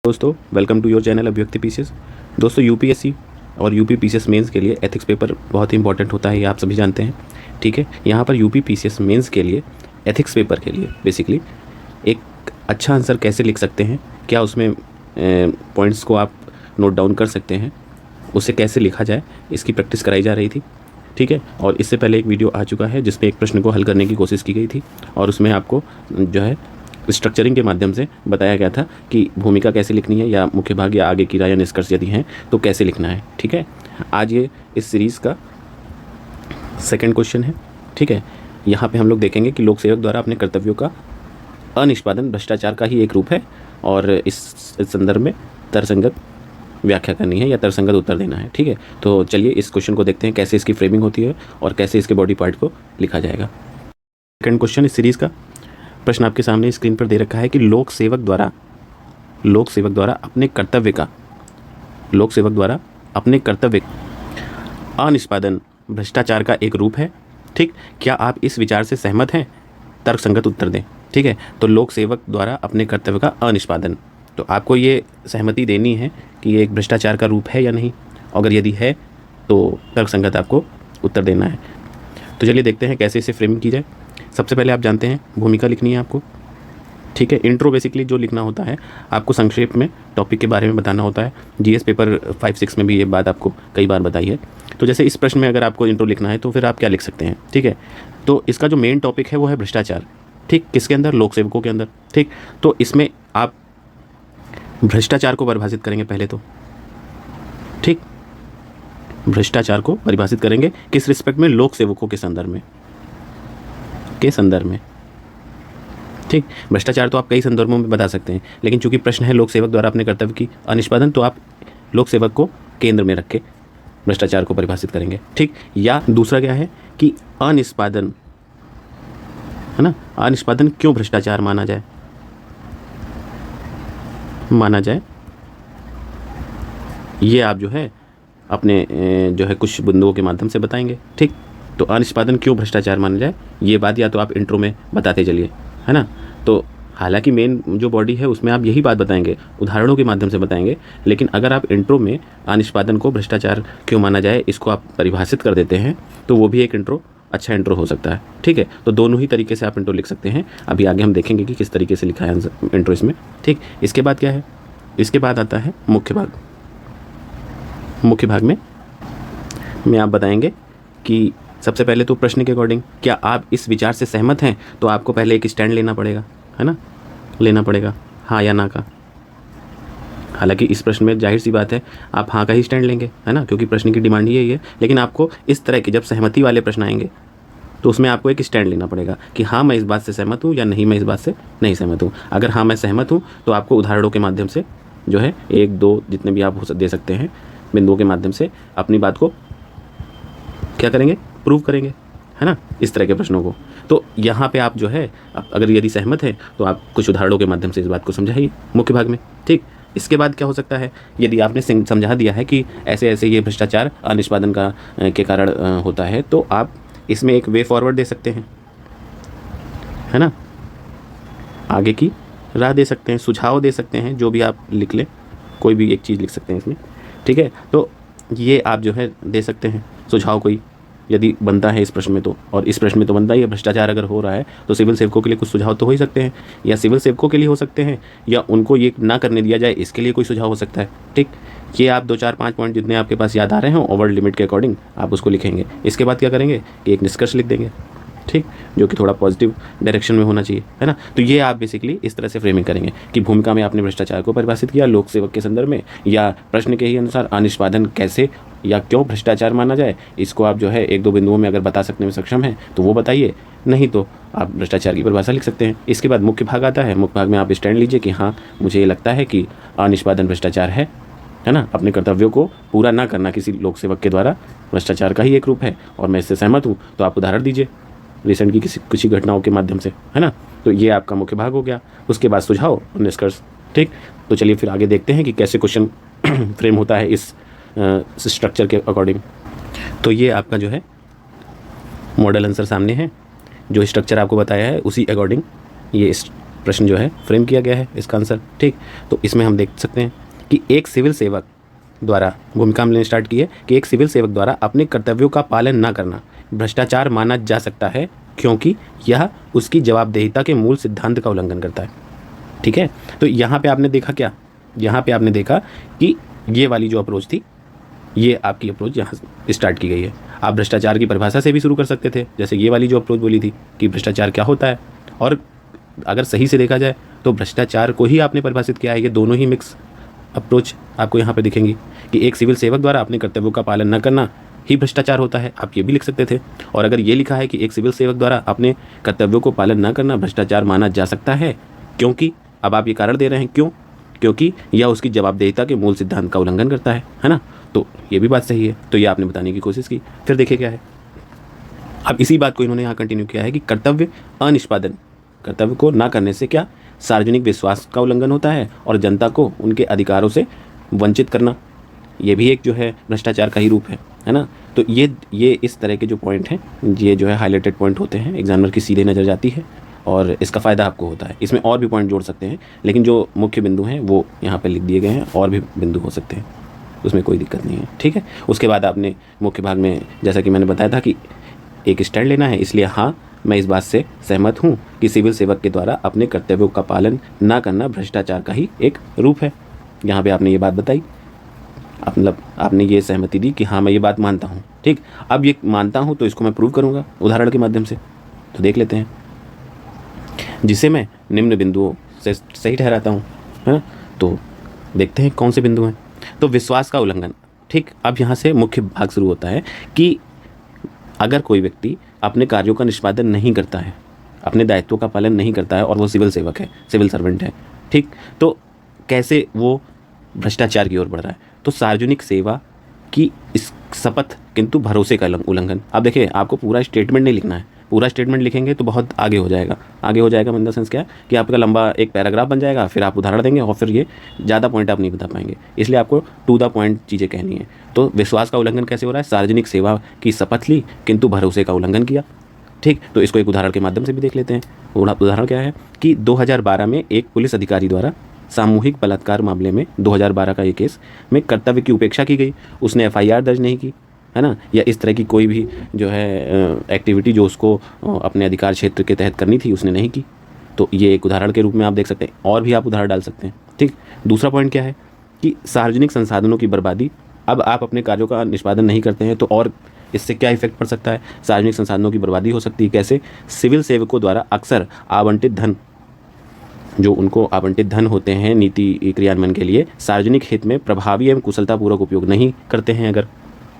दोस्तों welcome to your channel अभिव्यक्ति PCS. दोस्तों यूपीएससी और यूपी पीसीएस मेंस के लिए एथिक्स पेपर बहुत ही इंपॉर्टेंट होता है, ये आप सभी जानते हैं। ठीक है, यहाँ पर यूपी पीसीएस मेंस के लिए एथिक्स पेपर के लिए बेसिकली एक अच्छा आंसर कैसे लिख सकते हैं, क्या उसमें पॉइंट्स को आप नोट डाउन कर सकते हैं, उसे कैसे लिखा जाए, इसकी प्रैक्टिस कराई जा रही थी। ठीक है, और इससे पहले एक वीडियो आ चुका है जिसमें एक प्रश्न को हल करने की कोशिश की गई थी और उसमें आपको जो है स्ट्रक्चरिंग के माध्यम से बताया गया था कि भूमिका कैसे लिखनी है या मुख्य भाग या आगे की राय या निष्कर्ष यदि हैं तो कैसे लिखना है। ठीक है, आज ये इस सीरीज़ का सेकंड क्वेश्चन है। ठीक है, यहाँ पे हम लोग देखेंगे कि लोक सेवक द्वारा अपने कर्तव्यों का अनिष्पादन भ्रष्टाचार का ही एक रूप है और इस संदर्भ में तर्कसंगत व्याख्या करनी है या तर्कसंगत उत्तर देना है। ठीक है, तो चलिए इस क्वेश्चन को देखते हैं कैसे इसकी फ्रेमिंग होती है और कैसे इसके बॉडी पार्ट को लिखा जाएगा। सेकंड क्वेश्चन इस सीरीज़ का प्रश्न आपके सामने स्क्रीन पर दे रखा है कि लोक सेवक द्वारा अपने कर्तव्य अनिष्पादन भ्रष्टाचार का एक रूप है। ठीक, क्या आप इस विचार से सहमत हैं? तर्कसंगत उत्तर दें। ठीक है, तो लोक सेवक द्वारा अपने कर्तव्य का अनिष्पादन, तो आपको ये सहमति देनी है कि ये एक भ्रष्टाचार का रूप है या नहीं। अगर यदि है तो तर्कसंगत आपको उत्तर देना है। तो चलिए देखते हैं कैसे इसे फ्रेमिंग की जाए। सबसे पहले आप जानते हैं भूमिका लिखनी है आपको। ठीक है, इंट्रो बेसिकली जो लिखना होता है आपको संक्षेप में टॉपिक के बारे में बताना होता है। जीएस पेपर 5-6 में भी ये बात आपको कई बार बताई है। तो जैसे इस प्रश्न में अगर आपको इंट्रो लिखना है तो फिर आप क्या लिख सकते हैं। ठीक है, तो इसका जो मेन टॉपिक है वो है भ्रष्टाचार। ठीक, किसके अंदर? लोक सेवकों के अंदर। ठीक, तो इसमें आप भ्रष्टाचार को परिभाषित करेंगे पहले तो। ठीक, भ्रष्टाचार को परिभाषित करेंगे किस रिस्पेक्ट में? लोक सेवकों के संदर्भ में। ठीक, भ्रष्टाचार तो आप कई संदर्भों में बता सकते हैं, लेकिन चूंकि प्रश्न है लोक सेवक द्वारा अपने कर्तव्य की अनिष्पादन, तो आप लोक सेवक को केंद्र में रख के भ्रष्टाचार को परिभाषित करेंगे। ठीक, या दूसरा क्या है कि अनिष्पादन, है ना, अनिष्पादन क्यों भ्रष्टाचार माना जाए, ये आप जो है अपने जो है कुछ बिंदुओं के माध्यम से बताएंगे। ठीक, तो अनिष्पादन क्यों भ्रष्टाचार माना जाए, ये बात या तो आप इंट्रो में बताते चलिए, है ना। तो हालांकि मेन जो बॉडी है उसमें आप यही बात बताएंगे, उदाहरणों के माध्यम से बताएंगे, लेकिन अगर आप इंट्रो में अनिष्पादन को भ्रष्टाचार क्यों माना जाए इसको आप परिभाषित कर देते हैं तो वो भी एक इंट्रो, अच्छा इंट्रो हो सकता है। ठीक है, तो दोनों ही तरीके से आप इंट्रो लिख सकते हैं। अभी आगे हम देखेंगे कि किस तरीके से लिखा है इंट्रो इसमें। ठीक, इसके बाद क्या है? इसके बाद आता है मुख्य भाग। मुख्य भाग में आप बताएंगे कि सबसे पहले तो प्रश्न के अकॉर्डिंग क्या आप इस विचार से सहमत हैं, तो आपको पहले एक स्टैंड लेना पड़ेगा, है ना, लेना पड़ेगा हाँ या ना का। हालांकि इस प्रश्न में जाहिर सी बात है आप हाँ का ही स्टैंड लेंगे, है ना, क्योंकि प्रश्न की डिमांड यही है। लेकिन आपको इस तरह के जब सहमति वाले प्रश्न आएंगे तो उसमें आपको एक स्टैंड लेना पड़ेगा कि हाँ मैं इस बात से सहमत हूँ या नहीं मैं इस बात से नहीं सहमत हूँ। अगर हाँ मैं सहमत हूँ तो आपको उदाहरणों के माध्यम से जो है 1-2 जितने भी आप दे सकते हैं बिंदुओं के माध्यम से अपनी बात को क्या करेंगे? प्रूव करेंगे, है ना, इस तरह के प्रश्नों को। तो यहाँ पे आप जो है अगर यदि सहमत हैं तो आप कुछ उदाहरणों के माध्यम से इस बात को समझाइए मुख्य भाग में। ठीक, इसके बाद क्या हो सकता है? यदि आपने समझा दिया है कि ऐसे ऐसे ये भ्रष्टाचार अनिष्पादन का के कारण होता है, तो आप इसमें एक वे फॉरवर्ड दे सकते हैं, है ना, आगे की राह दे सकते हैं, सुझाव दे सकते हैं, जो भी आप लिख लें, कोई भी एक चीज़ लिख सकते हैं इसमें। ठीक है, तो ये आप जो है दे सकते हैं सुझाव कोई, यदि बनता है इस प्रश्न में तो, और इस प्रश्न में तो बनता ही है। भ्रष्टाचार अगर हो रहा है तो सिविल सेवकों के लिए कुछ सुझाव तो हो ही सकते हैं, या सिविल सेवकों के लिए हो सकते हैं, या उनको ये ना करने दिया जाए इसके लिए कोई सुझाव हो सकता है। ठीक, ये आप 2-4-5 पॉइंट जितने आपके पास याद आ रहे हैं ओवर लिमिट के अकॉर्डिंग आप उसको लिखेंगे। इसके बाद क्या करेंगे कि एक निष्कर्ष लिख देंगे। ठीक, जो कि थोड़ा पॉजिटिव डायरेक्शन में होना चाहिए, है ना। तो ये आप बेसिकली इस तरह से फ्रेमिंग करेंगे कि भूमिका में आपने भ्रष्टाचार को परिभाषित किया लोक सेवक के संदर्भ में, या प्रश्न के ही अनुसार अनिष्पादन कैसे या क्यों भ्रष्टाचार माना जाए, इसको आप जो है 1-2 बिंदुओं में अगर बता सकने में सक्षम हैं तो वो बताइए, नहीं तो आप भ्रष्टाचार की परिभाषा लिख सकते हैं। इसके बाद मुख्य भाग आता है। मुख्य भाग में आप स्टैंड लीजिए कि हाँ मुझे ये लगता है कि अनिष्पादन भ्रष्टाचार है ना, अपने कर्तव्यों को पूरा ना करना किसी लोक सेवक के द्वारा भ्रष्टाचार का ही एक रूप है और मैं इससे सहमत हूँ। तो आप उदाहरण दीजिए रिसेंट की कुछ घटनाओं के माध्यम से, है ना। तो ये आपका मुख्य भाग हो गया। उसके बाद सुझाव और निष्कर्ष। ठीक, तो चलिए फिर आगे देखते हैं कि कैसे क्वेश्चन फ्रेम होता है इस स्ट्रक्चर के अकॉर्डिंग। तो ये आपका जो है मॉडल आंसर सामने है, जो स्ट्रक्चर आपको बताया है उसी अकॉर्डिंग ये प्रश्न जो है फ्रेम किया गया है इसका आंसर। ठीक, तो इसमें हम देख सकते हैं कि एक सिविल सेवक द्वारा भूमिका हमने स्टार्ट की है कि एक सिविल सेवक द्वारा अपने कर्तव्यों का पालन न करना भ्रष्टाचार माना जा सकता है, क्योंकि यह उसकी जवाबदेहिता के मूल सिद्धांत का उल्लंघन करता है। ठीक है, तो यहाँ पे आपने देखा क्या, यहाँ पे आपने देखा कि ये वाली जो अप्रोच थी, ये आपकी अप्रोच यहाँ स्टार्ट की गई है। आप भ्रष्टाचार की परिभाषा से भी शुरू कर सकते थे, जैसे ये वाली जो अप्रोच बोली थी कि भ्रष्टाचार क्या होता है, और अगर सही से देखा जाए तो भ्रष्टाचार को ही आपने परिभाषित किया है। ये दोनों ही मिक्स अप्रोच आपको यहाँ पे दिखेंगी कि एक सिविल सेवक द्वारा अपने कर्तव्यों का पालन न करना ही भ्रष्टाचार होता है, आप ये भी लिख सकते थे। और अगर ये लिखा है कि एक सिविल सेवक द्वारा अपने कर्तव्यों को पालन न करना भ्रष्टाचार माना जा सकता है, क्योंकि अब आप ये कारण दे रहे हैं क्यों, क्योंकि यह उसकी जवाबदेहिता के मूल सिद्धांत का उल्लंघन करता है ना। तो ये भी बात सही है, तो ये आपने बताने की कोशिश की। फिर देखिए क्या है, अब इसी बात को इन्होंने यहाँ कंटिन्यू किया है कि कर्तव्य अनिष्पादन, कर्तव्य को ना करने से क्या सार्वजनिक विश्वास का उल्लंघन होता है और जनता को उनके अधिकारों से वंचित करना, ये भी एक जो है भ्रष्टाचार का ही रूप है ना। तो ये इस तरह के जो पॉइंट हैं, ये जो है हाईलाइटेड पॉइंट होते हैं, एग्जामिनर की सीधे नज़र जाती है और इसका फ़ायदा आपको होता है। इसमें और भी पॉइंट जोड़ सकते हैं, लेकिन जो मुख्य बिंदु हैं वो यहाँ पर लिख दिए गए हैं, और भी बिंदु हो सकते हैं, उसमें कोई दिक्कत नहीं है। ठीक है, उसके बाद आपने मुख्य भाग में जैसा कि मैंने बताया था कि एक स्टैंड लेना है, इसलिए हाँ मैं इस बात से सहमत हूँ कि सिविल सेवक के द्वारा अपने कर्तव्यों का पालन ना करना भ्रष्टाचार का ही एक रूप है। यहाँ पे आपने ये बात बताई, मतलब आपने ये सहमति दी कि हाँ मैं ये बात मानता हूँ। ठीक, अब ये मानता हूँ तो इसको मैं प्रूव करूँगा उदाहरण के माध्यम से। तो देख लेते हैं, जिसे मैं निम्न बिंदुओं से सही ठहराता हूँ, है। तो देखते हैं कौन से बिंदु हैं। तो विश्वास का उल्लंघन। ठीक, अब यहाँ से मुख्य भाग शुरू होता है कि अगर कोई व्यक्ति अपने कार्यों का निष्पादन नहीं करता है, अपने दायित्वों का पालन नहीं करता है और वो सिविल सेवक है, सिविल सर्वेंट है, ठीक, तो कैसे वो भ्रष्टाचार की ओर बढ़ रहा है। तो सार्वजनिक सेवा की इस शपथ किंतु भरोसे का उल्लंघन। अब देखिए, आपको पूरा स्टेटमेंट नहीं लिखना है, पूरा स्टेटमेंट लिखेंगे तो बहुत आगे हो जाएगा। आगे हो जाएगा इन द सेंस क्या कि आपका लंबा एक पैराग्राफ बन जाएगा, फिर आप उदाहरण देंगे और फिर ये ज़्यादा पॉइंट आप नहीं बता पाएंगे, इसलिए आपको टू द पॉइंट चीज़ें कहनी है। तो विश्वास का उल्लंघन कैसे हो रहा है, सार्वजनिक सेवा की शपथ ली किंतु भरोसे का उल्लंघन किया। ठीक, तो इसको एक उदाहरण के माध्यम से भी देख लेते हैं। उदाहरण क्या है कि 2012 में एक पुलिस अधिकारी द्वारा सामूहिक बलात्कार मामले में 2012 का ये केस में कर्तव्य की उपेक्षा की गई, उसने FIR दर्ज नहीं की, है ना, या इस तरह की कोई भी जो है एक्टिविटी जो उसको अपने अधिकार क्षेत्र के तहत करनी थी उसने नहीं की। तो ये एक उदाहरण के रूप में आप देख सकते हैं, और भी आप उदाहरण डाल सकते हैं। ठीक, दूसरा पॉइंट क्या है कि सार्वजनिक संसाधनों की बर्बादी। अब आप अपने कार्यों का निष्पादन नहीं करते हैं तो और इससे क्या इफेक्ट पड़ सकता है, सार्वजनिक संसाधनों की बर्बादी हो सकती है। कैसे, सिविल सेवकों द्वारा अक्सर आवंटित धन, जो उनको आवंटित धन होते हैं नीति क्रियान्वयन के लिए, सार्वजनिक हित में प्रभावी एवं कुशलतापूर्वक उपयोग नहीं करते हैं अगर,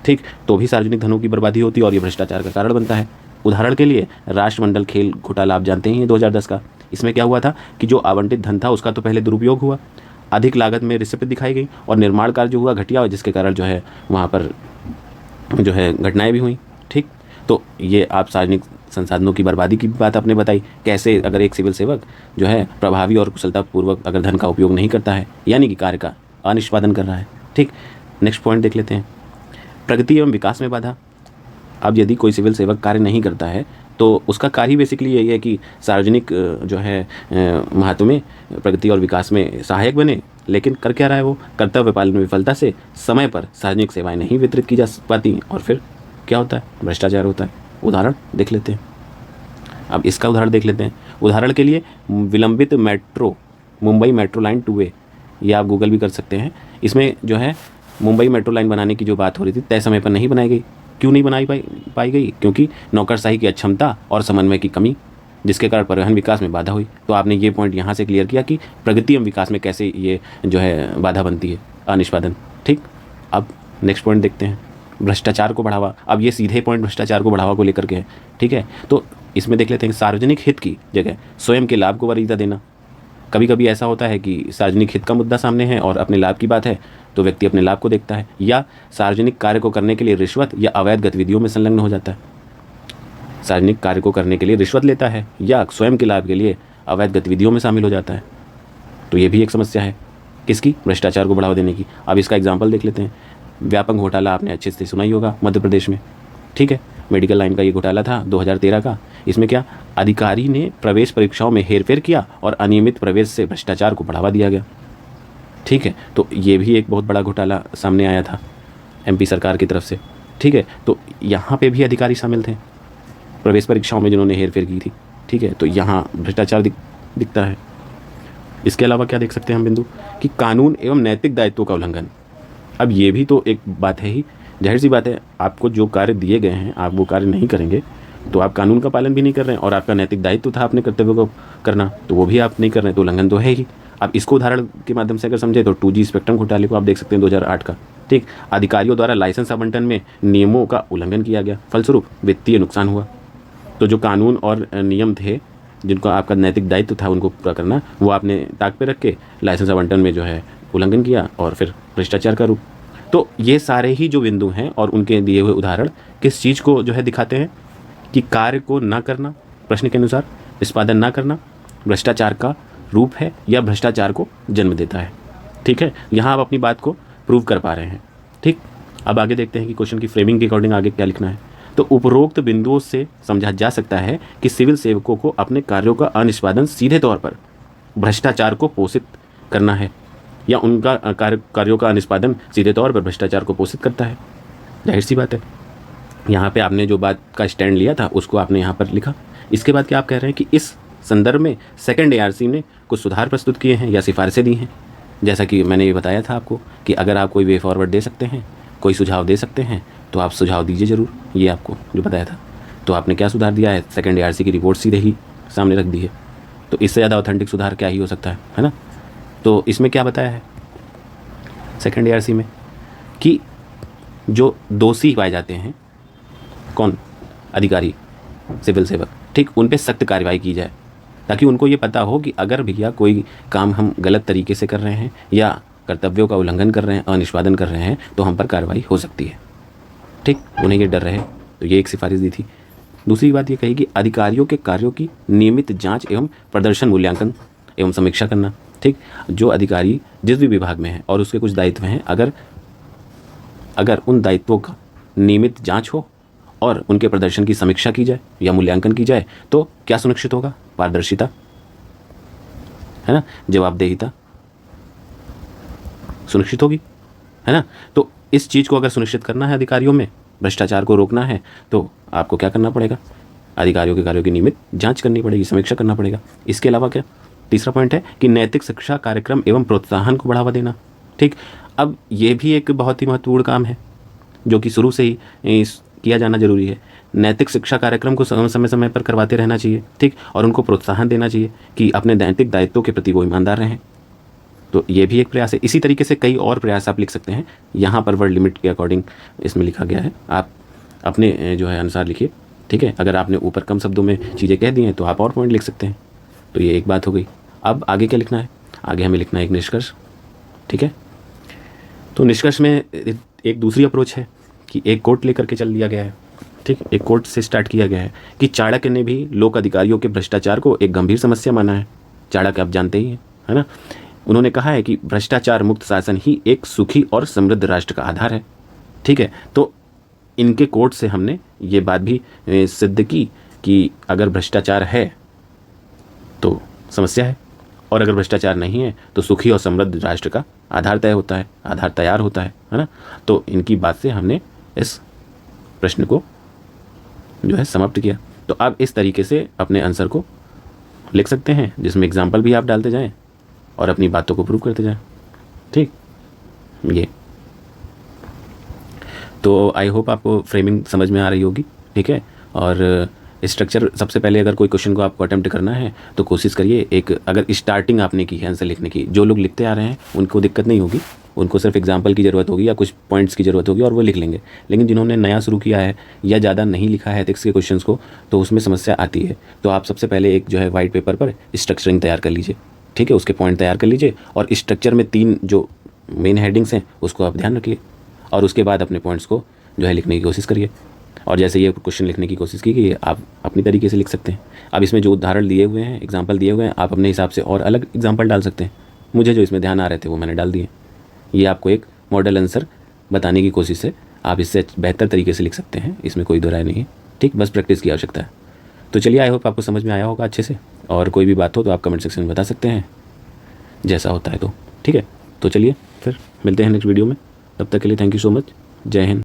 ठीक, तो भी सार्वजनिक धनों की बर्बादी होती है और ये भ्रष्टाचार का कारण बनता है। उदाहरण के लिए राष्ट्रमंडल खेल घोटाला आप जानते हैं 2010 का। इसमें क्या हुआ था कि जो आवंटित धन था उसका तो पहले दुरुपयोग हुआ, अधिक लागत में रिश्वत दिखाई गई और निर्माण कार्य जो हुआ घटिया, जिसके कारण जो है वहाँ पर जो है घटनाएं भी हुई। ठीक, तो ये आप सार्वजनिक संसाधनों की बर्बादी की बात आपने बताई, कैसे अगर एक सिविल सेवक जो है प्रभावी और कुशलतापूर्वक अगर धन का उपयोग नहीं करता है, यानी कि कार्य का अनिष्पादन कर रहा है। ठीक, नेक्स्ट पॉइंट देख लेते हैं, प्रगति एवं विकास में बाधा। अब यदि कोई सिविल सेवक कार्य नहीं करता है तो उसका कार्य ही बेसिकली यही है कि सार्वजनिक जो है महत्व में, प्रगति और विकास में सहायक बने, लेकिन कर क्या रहा है वो, कर्तव्य पालन में विफलता से समय पर सार्वजनिक सेवाएं नहीं वितरित की जा पाती और फिर क्या होता है, भ्रष्टाचार होता है। उदाहरण देख लेते हैं, अब इसका उदाहरण देख लेते हैं। उदाहरण के लिए विलंबित metro, Mumbai metro line 2A, ये आप गूगल भी कर सकते हैं। इसमें जो है मुंबई मेट्रो लाइन बनाने की जो बात हो रही थी तय समय पर नहीं बनाई गई। क्यों नहीं बनाई पाई गई, क्योंकि नौकरशाही की अक्षमता और समन्वय की कमी, जिसके कारण परिवहन विकास में बाधा हुई। तो आपने ये पॉइंट यहाँ से क्लियर किया कि प्रगति एवं विकास में कैसे ये जो है बाधा बनती है, अनिष्पादन। ठीक, अब नेक्स्ट पॉइंट देखते हैं, भ्रष्टाचार को बढ़ावा। अब ये सीधे पॉइंट भ्रष्टाचार को बढ़ावा को लेकर के है। ठीक है, तो इसमें देख लेते हैं, सार्वजनिक हित की जगह स्वयं के लाभ को वरीयता देना। कभी कभी ऐसा होता है कि सार्वजनिक हित का मुद्दा सामने है और अपने लाभ की बात है तो व्यक्ति अपने लाभ को देखता है, या सार्वजनिक कार्य को करने के लिए रिश्वत या अवैध गतिविधियों में संलग्न हो जाता है। सार्वजनिक कार्य को करने के लिए रिश्वत लेता है या स्वयं के लाभ के लिए अवैध गतिविधियों में शामिल हो जाता है। तो ये भी एक समस्या है किसकी, भ्रष्टाचार को बढ़ावा देने की। अब इसका एग्जाम्पल देख लेते हैं। व्यापक घोटाला आपने अच्छे से सुना ही होगा मध्य प्रदेश में। ठीक है, मेडिकल लाइन का ये घोटाला था 2013 का। इसमें क्या, अधिकारी ने प्रवेश परीक्षाओं में हेरफेर किया और अनियमित प्रवेश से भ्रष्टाचार को बढ़ावा दिया गया। ठीक है, तो ये भी एक बहुत बड़ा घोटाला सामने आया था एमपी सरकार की तरफ से। ठीक है, तो यहाँ पे भी अधिकारी शामिल थे प्रवेश परीक्षाओं में जिन्होंने हेरफेर की थी। ठीक है, तो यहाँ भ्रष्टाचार दिखता है। इसके अलावा क्या देख सकते हैं हम बिंदु, कि कानून एवं नैतिक दायित्वों का उल्लंघन। अब ये भी तो एक बात है ही, जाहिर सी बात है, आपको जो कार्य दिए गए हैं आप वो कार्य नहीं करेंगे तो आप कानून का पालन भी नहीं कर रहे हैं, और आपका नैतिक दायित्व था अपने कर्तव्य को करना तो वो भी आप नहीं कर रहे हैं, तो उल्लंघन तो है ही। अब इसको उदाहरण के माध्यम से अगर समझे तो 2G स्पेक्ट्रम घोटाले को आप देख सकते हैं 2008 का। ठीक, अधिकारियों द्वारा लाइसेंस आवंटन में नियमों का उल्लंघन किया गया, फलस्वरूप वित्तीय नुकसान हुआ। तो जो कानून और नियम थे जिनको आपका नैतिक दायित्व था उनको पूरा करना, वो आपने ताक पे रख के लाइसेंस आवंटन में जो है उल्लंघन किया और फिर भ्रष्टाचार का रूप। तो ये सारे ही जो बिंदु हैं और उनके दिए हुए उदाहरण किस चीज़ को जो है दिखाते हैं, कि कार्य को ना करना, प्रश्न के अनुसार निष्पादन ना करना भ्रष्टाचार का रूप है या भ्रष्टाचार को जन्म देता है। ठीक है, यहाँ आप अपनी बात को प्रूव कर पा रहे हैं। ठीक, अब आगे देखते हैं कि क्वेश्चन की फ्रेमिंग के अकॉर्डिंग आगे क्या लिखना है। तो उपरोक्त बिंदुओं से समझा जा सकता है कि सिविल सेवकों को अपने कार्यों का अनिष्पादन सीधे तौर पर भ्रष्टाचार को पोषित करना है, या उनका कार्यों का निष्पादन सीधे तौर पर भ्रष्टाचार को पोषित करता है। जाहिर सी बात है, यहाँ पे आपने जो बात का स्टैंड लिया था उसको आपने यहाँ पर लिखा। इसके बाद क्या आप कह रहे हैं कि इस संदर्भ में सेकंड ARC ने कुछ सुधार प्रस्तुत किए हैं या सिफारिशें दी हैं। जैसा कि मैंने ये बताया था आपको कि अगर आप कोई वे फॉरवर्ड दे सकते हैं, कोई सुझाव दे सकते हैं, तो आप सुझाव दीजिए ज़रूर। ये आपको जो बताया था, तो आपने क्या सुधार दिया है, सेकंड ARC की रिपोर्ट सीधे ही सामने रख दी है। तो इससे ज़्यादा ऑथेंटिक सुधार क्या ही हो सकता है ना। तो इसमें क्या बताया है सेकंड ARC में, कि जो दोषी पाए जाते हैं, कौन, अधिकारी, सिविल सेवक, ठीक, उन पे सख्त कार्रवाई की जाए, ताकि उनको ये पता हो कि अगर भैया कोई काम हम गलत तरीके से कर रहे हैं या कर्तव्यों का उल्लंघन कर रहे हैं, अनिष्पादन कर रहे हैं, तो हम पर कार्रवाई हो सकती है। ठीक, उन्हें ये डर रहे। तो ये एक सिफारिश दी थी। दूसरी बात ये कही कि अधिकारियों के कार्यों की नियमित जांच एवं प्रदर्शन मूल्यांकन एवं समीक्षा करना। ठीक, जो अधिकारी जिस भी विभाग में है और उसके कुछ दायित्व हैं, अगर उन दायित्वों का नियमित जांच हो और उनके प्रदर्शन की समीक्षा की जाए या मूल्यांकन की जाए, तो क्या सुनिश्चित होगा, पारदर्शिता, है ना, जवाबदेहिता सुनिश्चित होगी, है ना। तो इस चीज़ को अगर सुनिश्चित करना है अधिकारियों में, भ्रष्टाचार को रोकना है, तो आपको क्या करना पड़ेगा, अधिकारियों के कार्यों की नियमित जांच करनी पड़ेगी, समीक्षा करना पड़ेगा। इसके अलावा क्या, तीसरा पॉइंट है कि नैतिक शिक्षा कार्यक्रम एवं प्रोत्साहन को बढ़ावा देना। ठीक, अब ये भी एक बहुत ही महत्वपूर्ण काम है जो कि शुरू से ही किया जाना जरूरी है। नैतिक शिक्षा कार्यक्रम को समय समय पर करवाते रहना चाहिए। ठीक, और उनको प्रोत्साहन देना चाहिए कि अपने नैतिक दायित्वों के प्रति वो ईमानदार रहें। तो ये भी एक प्रयास है। इसी तरीके से कई और प्रयास आप लिख सकते हैं। यहाँ पर वर्ड लिमिट के अकॉर्डिंग इसमें लिखा गया है, आप अपने जो है अनुसार लिखिए। ठीक है, अगर आपने ऊपर कम शब्दों में चीज़ें कह दी हैं तो आप और पॉइंट लिख सकते हैं। तो ये एक बात हो गई। अब आगे क्या लिखना है, आगे हमें लिखना है एक निष्कर्ष। ठीक है, तो निष्कर्ष में एक दूसरी अप्रोच है कि एक कोट लेकर के चल दिया गया है। ठीक, एक कोट से स्टार्ट किया गया है कि चाणक्य ने भी लोक अधिकारियों के भ्रष्टाचार को एक गंभीर समस्या माना है। चाणक्य आप जानते ही हैं, है ना। उन्होंने कहा है कि भ्रष्टाचार मुक्त शासन ही एक सुखी और समृद्ध राष्ट्र का आधार है। ठीक है, तो इनके कोट से हमने ये बात भी सिद्ध की कि अगर भ्रष्टाचार है तो समस्या है, और अगर भ्रष्टाचार नहीं है तो सुखी और समृद्ध राष्ट्र का आधार तय होता है, आधार तैयार होता है ना। तो इनकी बात से हमने इस प्रश्न को जो है समाप्त किया। तो आप इस तरीके से अपने आंसर को लिख सकते हैं, जिसमें एग्जाम्पल भी आप डालते जाएं और अपनी बातों को प्रूव करते जाएं। ठीक, ये तो आई होप आपको फ्रेमिंग समझ में आ रही होगी। ठीक है, और स्ट्रक्चर सबसे पहले अगर कोई क्वेश्चन को आपको अटेम्प्ट करना है तो कोशिश करिए, एक अगर स्टार्टिंग आपने की है आंसर लिखने की, जो लोग लिखते आ रहे हैं उनको दिक्कत नहीं होगी, उनको सिर्फ एग्जांपल की ज़रूरत होगी या कुछ पॉइंट्स की ज़रूरत होगी और वो लिख लेंगे। लेकिन जिन्होंने नया शुरू किया है या ज़्यादा नहीं लिखा है एथिक्स के क्वेश्चंस को, तो उसमें समस्या आती है। तो आप सबसे पहले एक जो है वाइट पेपर पर स्ट्रक्चरिंग तैयार कर लीजिए। ठीक है, उसके पॉइंट तैयार कर लीजिए और स्ट्रक्चर में 3 जो मेन हेडिंग्स हैं उसको आप ध्यान रखिए, और उसके बाद अपने पॉइंट्स को जो है लिखने की कोशिश करिए। और जैसे ये क्वेश्चन लिखने की कोशिश की कि आप अपनी तरीके से लिख सकते हैं। अब इसमें जो उदाहरण दिए हुए हैं, एग्जाम्पल दिए हुए हैं, आप अपने हिसाब से और अलग एग्जाम्पल डाल सकते हैं। मुझे जो इसमें ध्यान आ रहे थे वो मैंने डाल दिए। ये आपको एक मॉडल आंसर बताने की कोशिश है आप इससे बेहतर तरीके से लिख सकते हैं, इसमें कोई दो राय नहीं है। ठीक, बस प्रैक्टिस की आवश्यकता है। तो चलिए, आई होप आपको समझ में आया होगा अच्छे से, और कोई भी बात हो तो आप कमेंट सेक्शन में बता सकते हैं, जैसा होता है तो। ठीक है, तो चलिए फिर मिलते हैं नेक्स्ट वीडियो में। तब तक के लिए थैंक यू सो मच। जय हिंद।